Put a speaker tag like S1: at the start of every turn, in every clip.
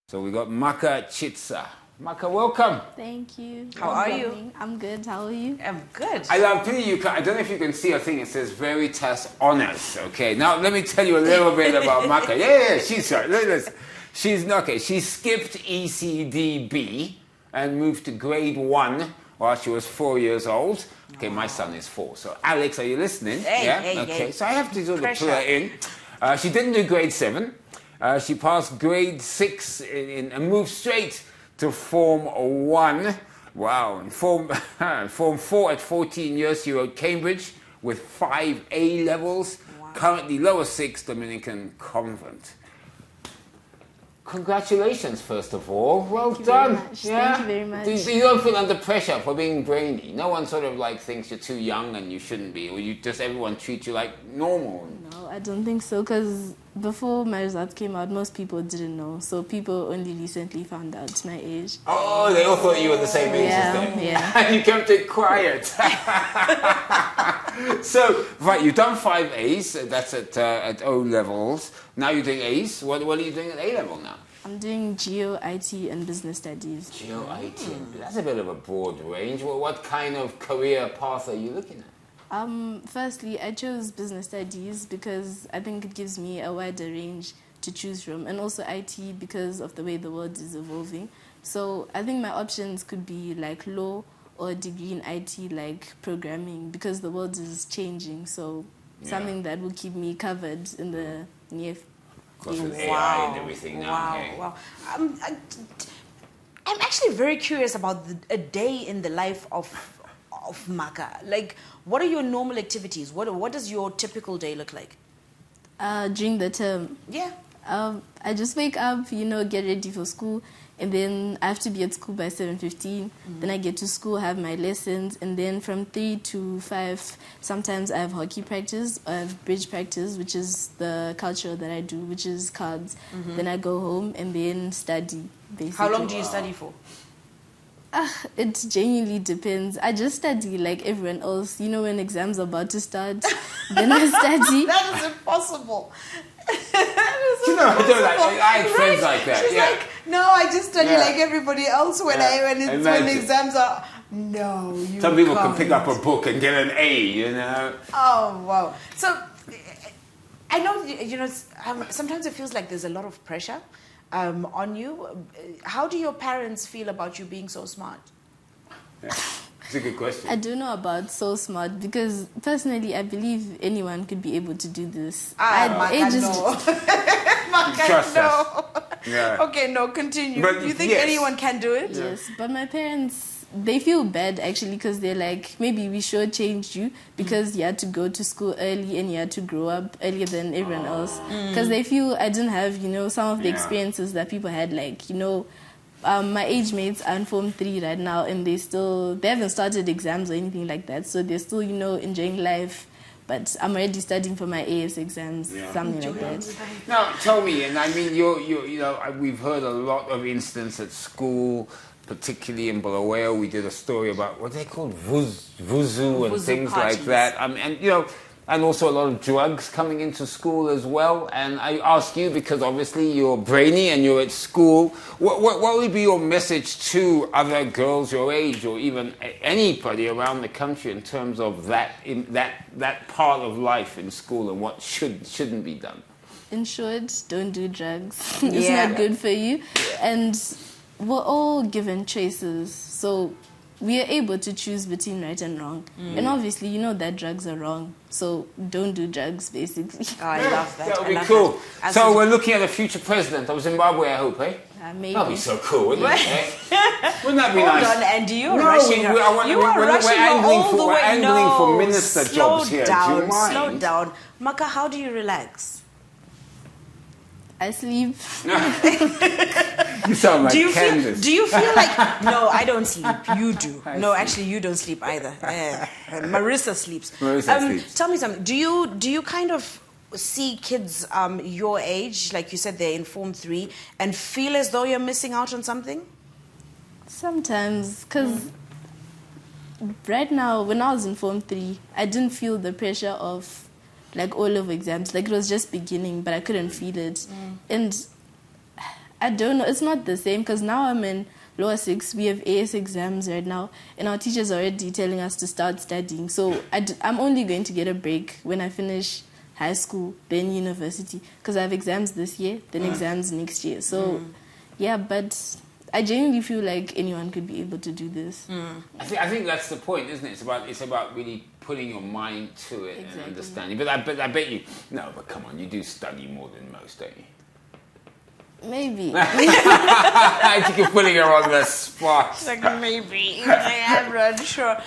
S1: So we got Maka Chitsa. Maka, welcome.
S2: Thank you.
S3: How are you?
S2: I'm good. How are you?
S3: I'm good.
S1: I love you. I don't know if you can see a thing. It says Veritas Honors. Okay. Now let me tell you a little bit about Maka. Yeah. She's sorry. Listen. She's okay. She skipped ECDB and moved to grade 1 while she was 4 years old. Okay, my son is 4. So Alex, are you listening?
S3: Hey,
S1: okay.
S3: hey.
S1: So I have to sort of
S3: Pressure.
S1: pull her in. She didn't do grade 7. She passed grade 6 and moved straight to Form 1. Wow. And Form 4 at 14 years, she wrote Cambridge with 5 A levels.
S3: Wow.
S1: Currently lower 6 Dominican convent. Congratulations, first of all. Well done.
S2: Thank you very much.
S1: Do you don't feel under pressure for being brainy? No one sort of like thinks you're too young and you shouldn't be, or you just everyone treats you like normal.
S2: No, I don't think so, because before my results came out, most people didn't know. So people only recently found out my age.
S1: Oh, they all thought you were the same age as them.
S2: Yeah.
S1: And you kept it quiet. So, right, you've done 5 A's. That's at O levels. Now you're doing A's. What are you doing at A level now?
S2: I'm doing Geo, IT, and Business Studies.
S1: Geo, IT. That's a bit of a broad range. Well, what kind of career path are you looking at?
S2: Firstly, I chose Business Studies because I think it gives me a wider range to choose from, and also IT because of the way the world is evolving. So I think my options could be like law or a degree in IT, like programming, because the world is changing. So something that will keep me covered in the near future.
S1: Of course, with AI and everything now.
S3: Wow,
S1: okay.
S3: wow. I'm actually very curious about a day in the life of Maka. Like, what are your normal activities? What does your typical day look like?
S2: During the term,
S3: Yeah.
S2: I just wake up, get ready for school, and then I have to be at school by 7:15. Then I get to school, have my lessons, and then from 3 to 5, sometimes I have hockey practice, I have bridge practice, which is the culture that I do, which is cards. Then I go home and then study, basically.
S3: How long do you study for?
S2: It genuinely depends. I just study like everyone else. When exams are about to start, then I study.
S3: That is impossible.
S1: I had friends like that.
S3: She's like, no, I just study like everybody else when when exams are. No, you
S1: Some people
S3: can't.
S1: can pick up a book and get an A,
S3: Oh, wow. So, I know, sometimes it feels like there's a lot of pressure on you. How do your parents feel about you being so smart?
S1: Yeah. It's a good question.
S2: I don't know about so smart because personally I believe anyone could be able to do this.
S3: Maka, no. Maka,
S1: Trust
S3: no.
S1: us. Yeah.
S3: Okay, no, continue.
S1: But
S3: Do you think
S1: yes.
S3: anyone can do it?
S2: Yes, but my parents, they feel bad actually because they're like, maybe we shortchanged you because you had to go to school early and you had to grow up earlier than everyone else. Because they feel I didn't have, some of the experiences that people had, like, my age mates are in Form 3 right now and they haven't started exams or anything like that. So they're still, enjoying life. But I'm already studying for my AS exams, something like that.
S1: Now, tell me, and I mean, we've heard a lot of instances at school, particularly in Bulawayo. We did a story about what they called vuzu and
S3: Vuzu
S1: things
S3: parties.
S1: like that. And also a lot of drugs coming into school as well. And I ask you, because obviously you're brainy and you're at school, what would be your message to other girls your age or even anybody around the country in terms of that part of life in school and what shouldn't be done?
S2: In short, don't do drugs. It's not good for you. And we're all given choices. So we are able to choose between right and wrong. And obviously, that drugs are wrong. So don't do drugs, basically.
S3: Oh, I love that.
S1: That would
S3: I
S1: be
S3: love
S1: cool.
S3: that.
S1: So we're looking at a future president of Zimbabwe, I hope, eh?
S2: Maybe.
S1: That'd be so cool, wouldn't it? Eh? Wouldn't that be
S3: Hold
S1: nice?
S3: on, Andy, you're
S1: No,
S3: rushing her.
S1: we're angling for minister jobs here. Do you mind?
S3: Slow down. Maka, how do you relax?
S2: I sleep.
S1: You sound like
S3: Do you
S1: Candace.
S3: feel like... No, I don't sleep. You do. No, actually, you don't sleep either. Marissa sleeps.
S1: Marissa sleeps.
S3: Tell me something. Do you kind of see kids your age, like you said, they're in Form 3, and feel as though you're missing out on something?
S2: Sometimes, because right now, when I was in Form 3, I didn't feel the pressure of like all of exams. Like it was just beginning, but I couldn't feel it. And I don't know. It's not the same because now I'm in lower 6. We have AS exams right now, and our teachers are already telling us to start studying. So I'm only going to get a break when I finish high school, then university, because I have exams this year, then exams next year. So, yeah, but I genuinely feel like anyone could be able to do this.
S1: I think that's the point, isn't it? It's about really putting your mind to it and understanding. But I bet you, no, but come on, you do study more than most, don't you?
S2: Maybe.
S1: I think you're putting her on the spot.
S3: It's like, maybe. I'm not sure.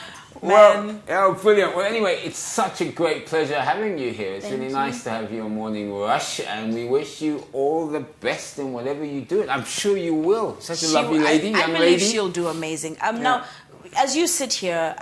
S1: Well, oh, brilliant. Well, anyway, it's such a great pleasure having you here. It's
S2: Thank
S1: really
S2: you.
S1: nice to have you on Morning Rush, and we wish you all the best in whatever you do. I'm sure you will. Such a lovely lady,
S3: I
S1: young
S3: believe
S1: lady.
S3: she'll do amazing. Now, as you sit here,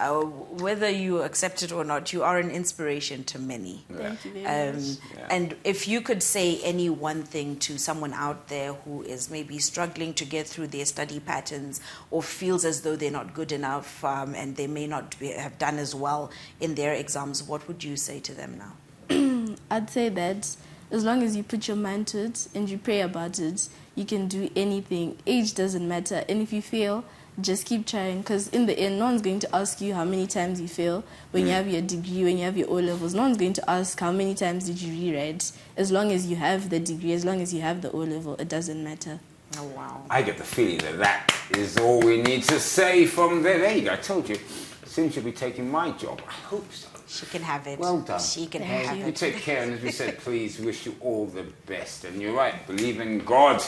S3: whether you accept it or not, you are an inspiration to many.
S2: Thank you very much.
S3: And if you could say any one thing to someone out there who is maybe struggling to get through their study patterns or feels as though they're not good enough and they may not have done as well in their exams, what would you say to them now?
S2: I'd say that as long as you put your mind to it and you pray about it, you can do anything. Age doesn't matter. And if you fail, just keep trying, because in the end, no one's going to ask you how many times you fail when you have your degree, when you have your O-levels. No one's going to ask how many times did you rewrite. As long as you have the degree, as long as you have the O-level, it doesn't matter.
S3: Oh, wow.
S1: I get the feeling that is all we need to say from there. There you go. I told you. Soon she'll be taking my job. I hope so.
S3: She can have it.
S1: Well done.
S3: She can
S2: Thank
S3: have
S1: You
S3: it.
S1: take care, and as we said, please wish you all the best. And you're right, believe in God.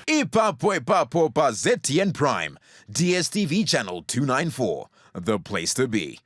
S4: Ipapo ZTN Prime, DSTV channel 294, the place to be.